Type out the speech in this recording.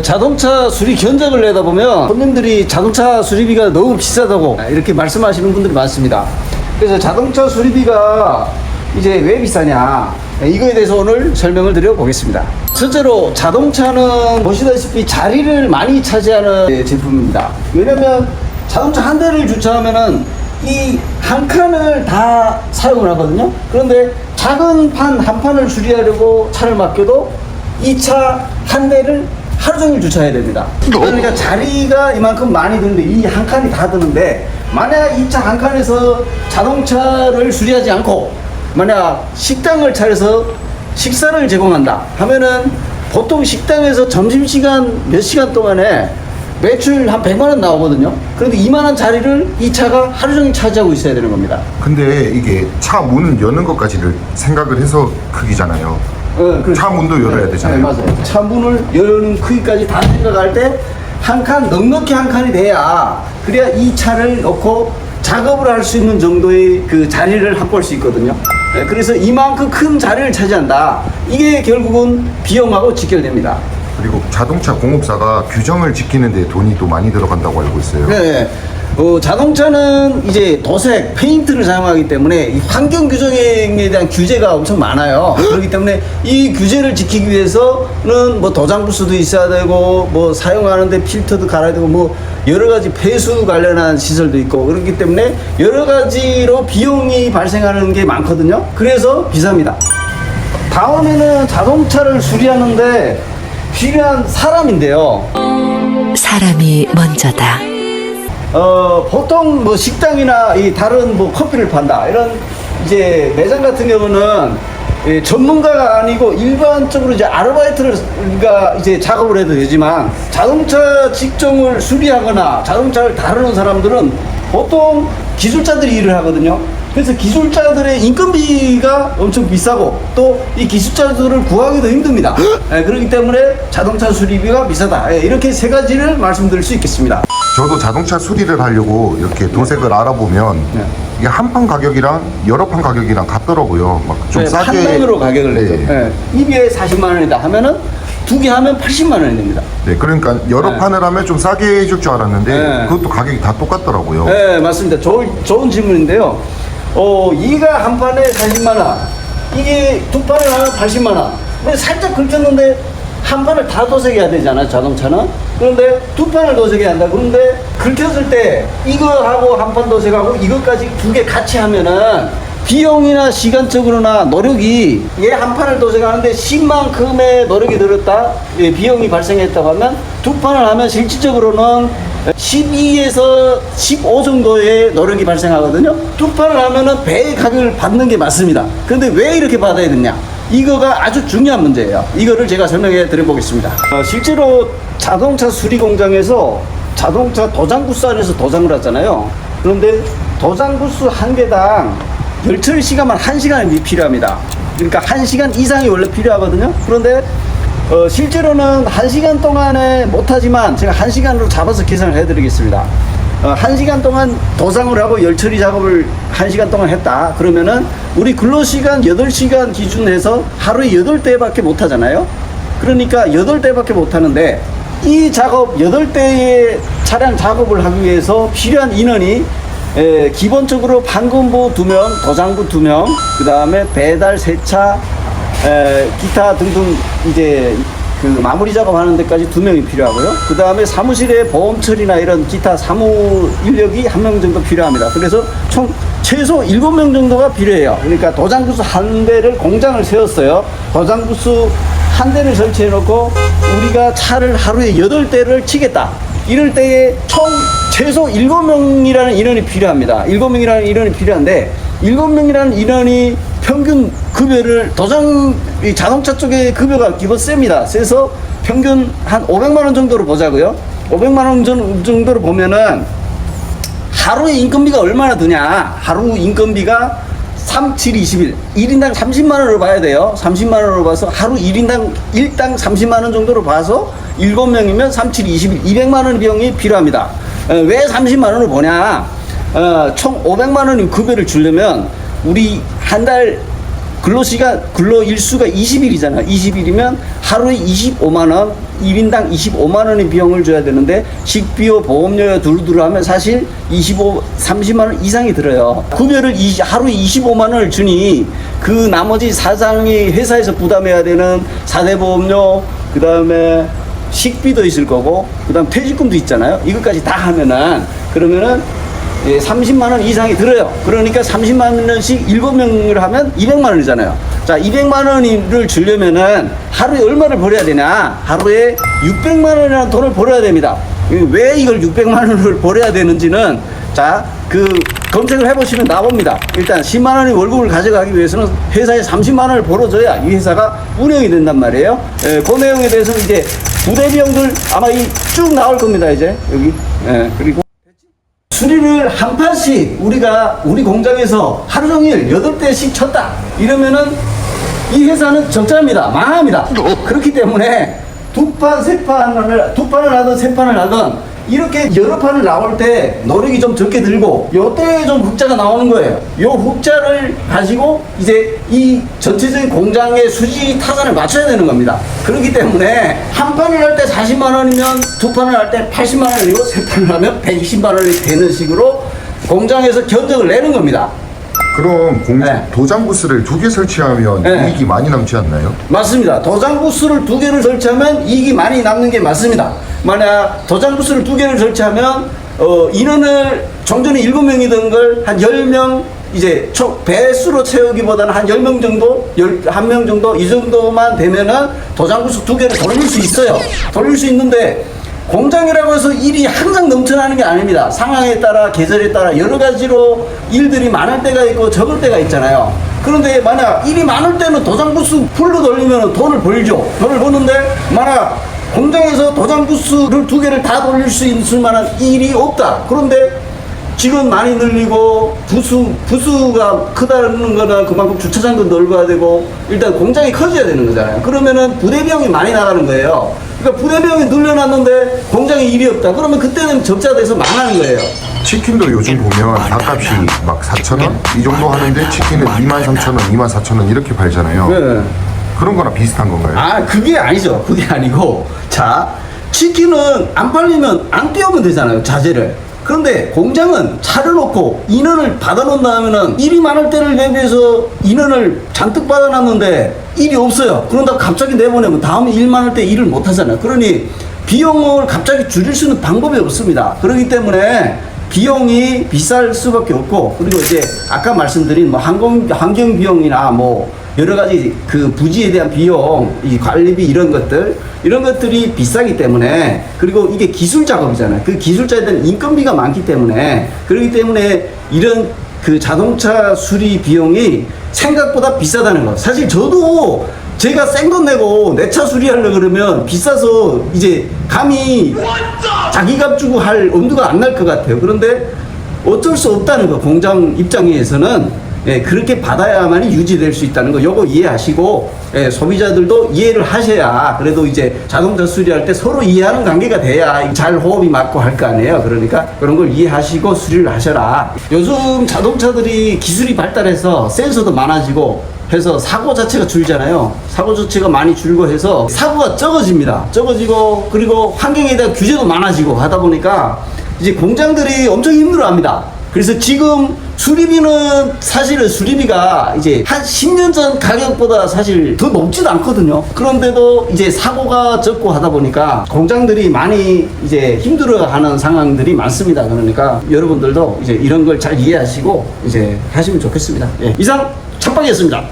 자동차 수리 견적을 내다 보면 손님들이 자동차 수리비가 너무 비싸다고 이렇게 말씀하시는 분들이 많습니다. 그래서 자동차 수리비가 이제 왜 비싸냐, 이거에 대해서 오늘 설명을 드려 보겠습니다. 실제로 자동차는 보시다시피 자리를 많이 차지하는 제품입니다. 왜냐면 자동차 한 대를 주차하면은 이 한 칸을 다 사용을 하거든요. 그런데 작은 판 한 판을 수리하려고 차를 맡겨도 이 차 한 대를 하루 종일 주차해야 됩니다. 그러니까 자리가 이만큼 많이 드는데 이 한 칸이 다 드는데, 만약 이 차 한 칸에서 자동차를 수리하지 않고 만약 식당을 차려서 식사를 제공한다 하면은 보통 식당에서 점심시간 몇 시간 동안에 매출 한 100만 원 나오거든요. 그런데 이만한 자리를 이 차가 하루 종일 차지하고 있어야 되는 겁니다. 근데 이게 차 문 여는 것까지를 생각을 해서 크기잖아요. 네, 차 문도 열어야 되잖아요. 네, 맞아요. 차 문을 여는 크기까지 다 생각할 때 한 칸, 넉넉히 한 칸이 돼야, 그래야 이 차를 넣고 작업을 할 수 있는 정도의 그 자리를 확보할 수 있거든요. 네, 그래서 이만큼 큰 자리를 차지한다. 이게 결국은 비용하고 직결됩니다. 그리고 자동차 공업사가 규정을 지키는 데 돈이 또 많이 들어간다고 알고 있어요. 네. 자동차는 이제 도색, 페인트를 사용하기 때문에 이 환경 규정에 대한 규제가 엄청 많아요. 그렇기 때문에 이 규제를 지키기 위해서는 뭐 도장 부스도 있어야 되고, 뭐 사용하는데 필터도 갈아야 되고, 뭐 여러 가지 폐수 관련한 시설도 있고, 그렇기 때문에 여러 가지로 비용이 발생하는 게 많거든요. 그래서 비쌉니다. 다음에는 자동차를 수리하는데 필요한 사람인데요. 사람이 먼저다. 보통 뭐 식당이나 이 다른 뭐 커피를 판다 이런 이제 매장 같은 경우는 전문가가 아니고 일반적으로 이제 아르바이트가 이제 작업을 해도 되지만, 자동차 직종을 수리하거나 자동차를 다루는 사람들은 보통 기술자들이 일을 하거든요. 그래서 기술자들의 인건비가 엄청 비싸고 또 이 기술자들을 구하기도 힘듭니다. 그렇기 때문에 자동차 수리비가 비싸다. 이렇게 세 가지를 말씀드릴 수 있겠습니다. 저도 자동차 수리를 하려고 이렇게 도색을 알아보면 이게 한 판 가격이랑 여러 판 가격이랑 같더라고요. 막 좀 네, 싸게. 한 단으로 가격을 내죠. 네. 네. 이게 40만 원이다 하면은 두 개 하면 80만 원이 됩니다. 네, 그러니까 여러 네. 판을 하면 좀 싸게 해줄 줄 알았는데 네. 그것도 가격이 다 똑같더라고요. 네, 맞습니다. 좋은 질문인데요. 이가 한 판에 40만 원, 이게 두 판을 하면 80만 원. 근데 살짝 긁혔는데 한 판을 다 도색해야 되잖아요, 자동차는. 그런데 두 판을 도색해야 한다. 그런데 긁혔을 때 이거하고 한 판 도색하고 이것까지 두 개 같이 하면은 비용이나 시간적으로나 노력이 얘 한 판을 도색하는데 10만큼의 노력이 들었다, 비용이 발생했다고 하면 두 판을 하면 실질적으로는 12에서 15 정도의 노력이 발생하거든요. 두 판을 하면은 배의 가격을 받는 게 맞습니다. 그런데 왜 이렇게 받아야 되냐? 이거가 아주 중요한 문제예요. 이거를 제가 설명해 드려보겠습니다. 실제로 자동차 수리 공장에서 자동차 도장 부스 안에서 도장을 하잖아요. 그런데 도장 부스 한 개당 열처리 시간만 1시간이 필요합니다. 그러니까 1시간 이상이 원래 필요하거든요. 그런데 실제로는 1시간 동안에 못하지만 제가 1시간으로 잡아서 계산을 해드리겠습니다. 1시간 동안 도장을 하고 열처리 작업을 1시간 동안 했다 그러면은 우리 근로시간 8시간 기준해서 하루에 8대밖에 못 하잖아요. 그러니까 8대밖에 못 하는데, 이 작업 8대의 차량 작업을 하기 위해서 필요한 인원이 기본적으로 판금부 2명, 도장부 2명, 그 다음에 배달, 세차, 기타 등등 이제 그 마무리 작업하는 데까지 2명이 필요하고요. 그 다음에 사무실에 보험 처리나 이런 기타 사무 인력이 1명 정도 필요합니다. 그래서 총 최소 7명 정도가 필요해요. 그러니까 도장부스 한 대를 공장을 세웠어요. 도장부스 한 대를 설치해 놓고 우리가 차를 하루에 8대를 치겠다. 이럴 때에 총 최소 7명이라는 인원이 필요합니다. 7명이라는 인원이 필요한데, 7명이라는 인원이 평균 급여를 이 자동차 쪽의 급여가 기본 셉니다. 세서 평균 한 500만 원 정도로 보자고요. 500만 원 정도로 보면은 하루에 인건비가 얼마나 드냐? 하루 인건비가 3, 7, 21. 1인당 30만 원으로 봐야 돼요. 30만 원으로 봐서 하루 1인당 30만 원 정도로 봐서 7명이면 3, 7, 21. 200만 원 비용이 필요합니다. 왜 30만 원을 보냐? 총 500만 원의 급여를 주려면 우리 한 달 근로 일수가 20일이잖아. 20일이면 하루에 25만 원, 1인당 25만 원의 비용을 줘야 되는데 식비요, 보험료요 두루두루 하면 사실 30만 원 이상이 들어요. 급여를 하루에 25만 원을 주니 그 나머지 사장이 회사에서 부담해야 되는 사대보험료, 그 다음에 식비도 있을 거고, 그 다음 퇴직금도 있잖아요. 이것까지 다 하면은, 그러면은 30만 원 이상이 들어요. 그러니까 30만 원씩 7명을 하면 200만 원이잖아요. 자, 200만 원을 주려면은 하루에 얼마를 벌어야 되냐? 하루에 600만 원이라는 돈을 벌어야 됩니다. 왜 이걸 600만 원을 벌어야 되는지는 그 검색을 해보시면 나옵니다. 일단 10만 원의 월급을 가져가기 위해서는 회사에 30만 원을 벌어줘야 이 회사가 운영이 된단 말이에요. 그 내용에 대해서는 이제 부대 비용들 아마 쭉 나올 겁니다. 이제 여기. 그리고 수리를 한 판씩 우리 공장에서 하루 종일 8대씩 쳤다 이러면은 이 회사는 적자입니다. 망합니다. 그렇기 때문에 두 판을 하든 세 판을 하든 이렇게 여러 판을 나올 때 노력이 좀 적게 들고 요때 좀 흑자가 나오는 거예요. 요 흑자를 가지고 이제 이 전체적인 공장의 수지 타산을 맞춰야 되는 겁니다. 그렇기 때문에 한 판을 할 때 40만 원이면 두 판을 할 때 80만 원이고 세 판을 하면 120만 원이 되는 식으로 공장에서 견적을 내는 겁니다. 그럼 네. 도장 부스를 2개 설치하면 네. 이익이 많이 남지 않나요? 맞습니다. 도장 부스를 2개를 설치하면 이익이 많이 남는 게 맞습니다. 만약 도장 부스를 2개를 설치하면 인원을 종전에 7명이던 걸 한 10명 이제 총 배수로 채우기보다는 한 10명 정도, 11명 정도 이 정도만 되면은 도장 부스 2개를 돌릴 수 있어요. 돌릴 수 있는데 공장이라고 해서 일이 항상 넘쳐나는 게 아닙니다. 상황에 따라 계절에 따라 여러 가지로 일들이 많을 때가 있고 적을 때가 있잖아요. 그런데 만약 일이 많을 때는 도장 부스 풀로 돌리면 돈을 벌죠. 돈을 버는데 만약 공장에서 도장 부스를 2개를 다 돌릴 수 있을 만한 일이 없다. 그런데 직원 많이 늘리고 부수가 크다는 거는 그만큼 주차장도 넓어야 되고 일단 공장이 커져야 되는 거잖아요. 그러면은 부대 비용이 많이 나가는 거예요. 그러니까 부대 비용이 늘려놨는데 공장에 일이 없다. 그러면 그때는 적자돼서 망하는 거예요. 치킨도 요즘 보면 닭값이 막 4,000원? 이 정도 하는데 치킨은 23,000원, 24,000원 이렇게 팔잖아요. 네. 그런 거나 비슷한 건가요? 그게 아니죠. 그게 아니고 자, 치킨은 안 팔리면 안 띄우면 되잖아요. 자재를. 그런데 공장은 차려놓고 인원을 받아놓는다면은 일이 많을 때를 대비해서 인원을 잔뜩 받아놨는데 일이 없어요. 그런다고 갑자기 내보내면 다음에 일 많을 때 일을 못 하잖아요. 그러니 비용을 갑자기 줄일 수 있는 방법이 없습니다. 그렇기 때문에 비용이 비쌀 수밖에 없고, 그리고 이제 아까 말씀드린 뭐 환경 비용이나 뭐 여러 가지 그 부지에 대한 비용, 이 관리비 이런 것들이 비싸기 때문에, 그리고 이게 기술 작업이잖아요. 그 기술자에 대한 인건비가 많기 때문에, 그렇기 때문에 이런 그 자동차 수리 비용이 생각보다 비싸다는 거. 사실 저도 제가 생돈 내고 내 차 수리하려고 그러면 비싸서 이제 감히 자기 값 주고 할 엄두가 안 날 것 같아요. 그런데 어쩔 수 없다는 거. 공장 입장에서는 그렇게 받아야만이 유지될 수 있다는 거, 요거 이해하시고, 소비자들도 이해를 하셔야 그래도 이제 자동차 수리할 때 서로 이해하는 관계가 돼야 잘 호흡이 맞고 할 거 아니에요. 그러니까 그런 걸 이해하시고 수리를 하셔라. 요즘 자동차들이 기술이 발달해서 센서도 많아지고 해서 사고 자체가 줄잖아요. 사고 자체가 많이 줄고 해서 사고가 적어집니다. 적어지고, 그리고 환경에 대한 규제도 많아지고 하다 보니까 이제 공장들이 엄청 힘들어합니다. 그래서 지금 수리비는 사실은 수리비가 이제 한 10년 전 가격보다 사실 더 높지도 않거든요. 그런데도 이제 사고가 적고 하다 보니까 공장들이 많이 이제 힘들어하는 상황들이 많습니다. 그러니까 여러분들도 이제 이런 걸 잘 이해하시고 이제 하시면 좋겠습니다. 이상 찬빵이었습니다.